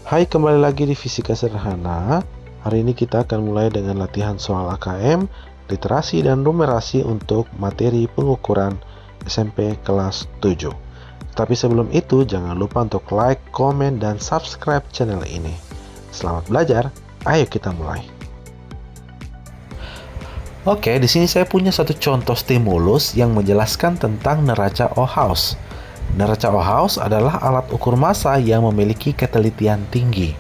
Hai, kembali lagi di Fisika Sederhana. Hari ini kita akan mulai dengan latihan soal AKM, literasi dan numerasi untuk materi pengukuran SMP kelas 7. Tapi sebelum itu, jangan lupa untuk like, komen, dan subscribe channel ini. Selamat belajar, ayo kita mulai. Oke, di sini saya punya satu contoh stimulus yang menjelaskan tentang neraca Ohaus. Neraca Ohaus adalah alat ukur massa yang memiliki ketelitian tinggi.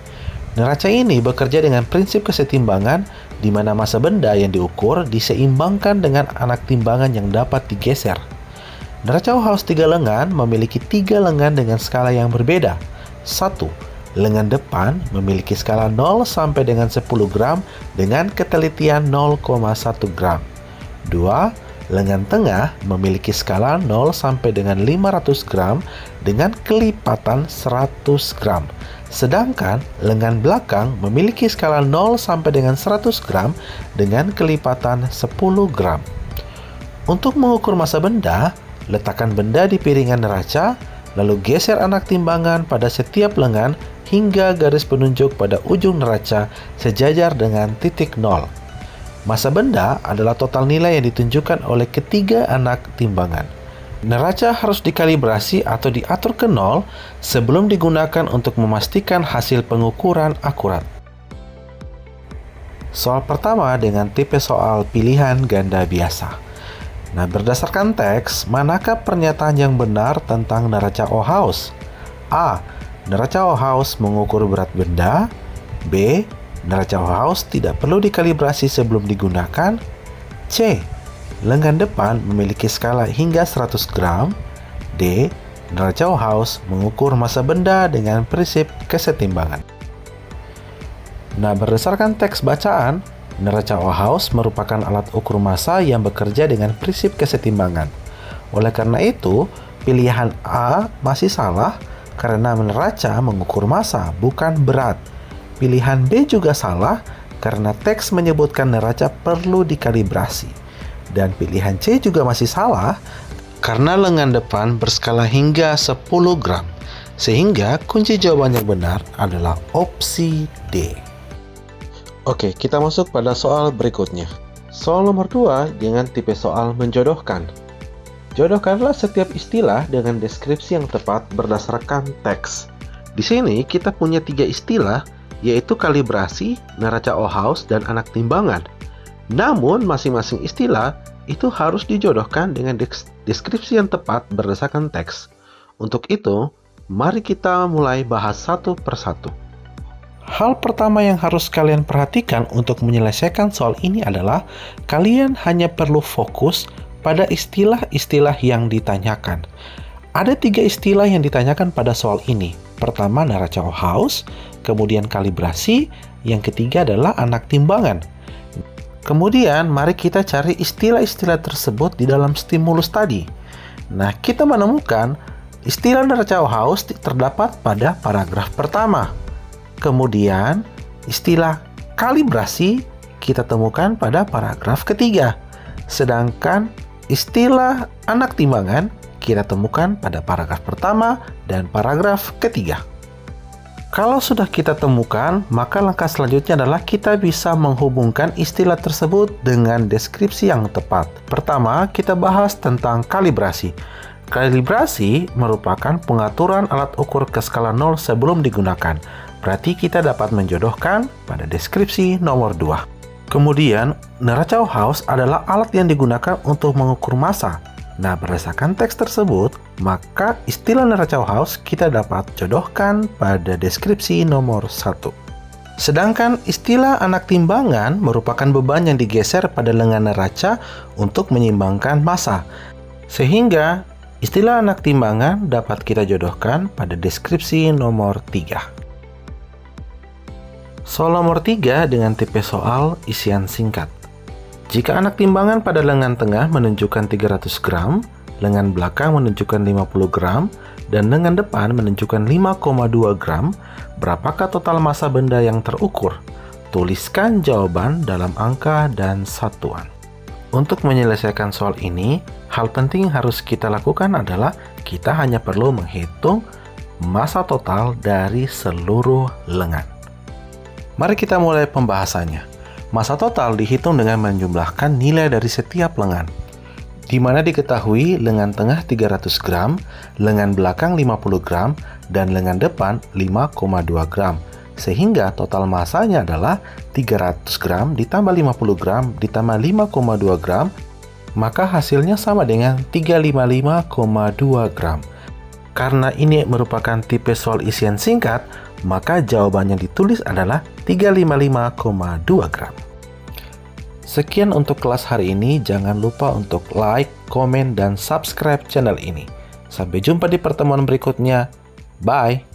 Neraca ini bekerja dengan prinsip kesetimbangan di mana massa benda yang diukur diseimbangkan dengan anak timbangan yang dapat digeser. Neraca Ohaus 3 lengan memiliki 3 lengan dengan skala yang berbeda. 1. Lengan depan memiliki skala 0 sampai dengan 10 gram dengan ketelitian 0,1 gram. 2. Lengan tengah memiliki skala 0 sampai dengan 500 gram dengan kelipatan 100 gram. Sedangkan lengan belakang memiliki skala 0 sampai dengan 100 gram dengan kelipatan 10 gram. Untuk mengukur massa benda, letakkan benda di piringan neraca, lalu geser anak timbangan pada setiap lengan hingga garis penunjuk pada ujung neraca sejajar dengan titik 0. Massa benda adalah total nilai yang ditunjukkan oleh ketiga anak timbangan. Neraca harus dikalibrasi atau diatur ke 0 sebelum digunakan untuk memastikan hasil pengukuran akurat. Soal pertama dengan tipe soal pilihan ganda biasa. Nah, berdasarkan teks, manakah pernyataan yang benar tentang neraca Ohaus? A. Neraca Ohaus mengukur berat benda. B. Neraca Ohaus tidak perlu dikalibrasi sebelum digunakan. C. Lengan depan memiliki skala hingga 100 gram. D. Neraca Ohaus mengukur massa benda dengan prinsip kesetimbangan. Nah, berdasarkan teks bacaan, neraca Ohaus merupakan alat ukur massa yang bekerja dengan prinsip kesetimbangan. Oleh karena itu, pilihan A masih salah karena neraca mengukur massa, bukan berat. Pilihan B juga salah karena teks menyebutkan neraca perlu dikalibrasi. Dan pilihan C juga masih salah karena lengan depan berskala hingga 10 gram. Sehingga kunci jawaban yang benar adalah opsi D. Oke, kita masuk pada soal berikutnya. Soal nomor 2 dengan tipe soal menjodohkan. Jodohkanlah setiap istilah dengan deskripsi yang tepat berdasarkan teks. Di sini kita punya 3 istilah, yaitu kalibrasi, neraca Ohaus, dan anak timbangan. Namun, masing-masing istilah itu harus dijodohkan dengan deskripsi yang tepat berdasarkan teks. Untuk itu, mari kita mulai bahas satu persatu. Hal pertama yang harus kalian perhatikan untuk menyelesaikan soal ini adalah kalian hanya perlu fokus pada istilah-istilah yang ditanyakan. Ada 3 istilah yang ditanyakan pada soal ini. Pertama, neraca Ohaus, kemudian kalibrasi, yang ketiga adalah anak timbangan. Kemudian, mari kita cari istilah-istilah tersebut di dalam stimulus tadi. Nah, kita menemukan istilah neraca Ohaus terdapat pada paragraf pertama. Kemudian, istilah kalibrasi kita temukan pada paragraf ketiga. Sedangkan istilah anak timbangan kita temukan pada paragraf pertama dan paragraf ketiga. Kalau sudah kita temukan, maka langkah selanjutnya adalah kita bisa menghubungkan istilah tersebut dengan deskripsi yang tepat. Pertama, kita bahas tentang kalibrasi. Kalibrasi merupakan pengaturan alat ukur ke skala 0 sebelum digunakan. Berarti kita dapat menjodohkan pada deskripsi nomor 2. Kemudian, neraca Ohaus adalah alat yang digunakan untuk mengukur massa. Nah, berdasarkan teks tersebut, maka istilah neraca Ohaus kita dapat jodohkan pada deskripsi nomor 1. Sedangkan istilah anak timbangan merupakan beban yang digeser pada lengan neraca untuk menyeimbangkan massa. Sehingga, istilah anak timbangan dapat kita jodohkan pada deskripsi nomor 3. Soal nomor 3 dengan tipe soal isian singkat. Jika anak timbangan pada lengan tengah menunjukkan 300 gram, lengan belakang menunjukkan 50 gram, dan lengan depan menunjukkan 5,2 gram, berapakah total massa benda yang terukur? Tuliskan jawaban dalam angka dan satuan. Untuk menyelesaikan soal ini, hal penting yang harus kita lakukan adalah kita hanya perlu menghitung massa total dari seluruh lengan. Mari kita mulai pembahasannya. Massa total dihitung dengan menjumlahkan nilai dari setiap lengan, di mana diketahui lengan tengah 300 gram, lengan belakang 50 gram, dan lengan depan 5,2 gram. Sehingga total massanya adalah 300 gram ditambah 50 gram ditambah 5,2 gram, maka hasilnya sama dengan 355,2 gram. Karena ini merupakan tipe soal isian singkat, maka jawaban yang ditulis adalah 355,2 gram. Sekian untuk kelas hari ini. Jangan lupa untuk like, komen, dan subscribe channel ini. Sampai jumpa di pertemuan berikutnya. Bye!